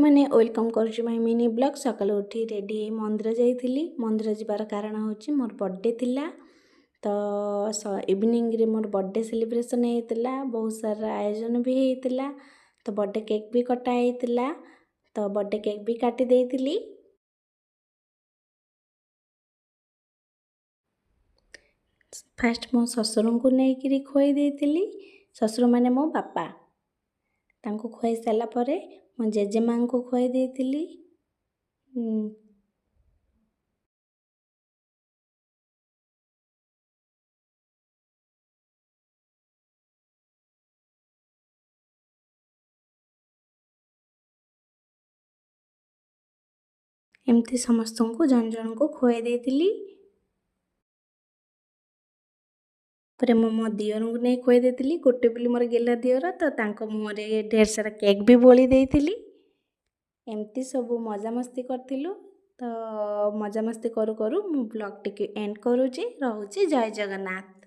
मैंने welcome करुच्ची my mini blog. सकाळु उठी ready मंदिर जाइली। मंदिर जीवार कारण हूँ मोर बर्थडे थिला। तो इवनिंग रे मोर बर्थडे सेलिब्रेशन होता। बहुत सारा आयोजन भी होता। तो बर्थडे केक भी कटा होता। तो बर्थडे केक भी काटी देइतिली। फास्ट मो ससुर को नहीं खुआई देइतिली। ससुर माने मो बापा तांको खुआई सारा परे मो जेजेमा को खुआई देइतिली। एमती समस्त को जन जन को खुआई देइतिली। पर मो दियर को नहीं खुआई देइतिली। गोटे बोली मोर गेला दियर तो तांको मुहरे ढेर सारा केक भी बोली देइतिली। एमती सब मजामस्ती करथिलु। तो मजामस्ती करू करू मु ब्लॉग टिके एंड करूची। रहूची। जय जगन्नाथ।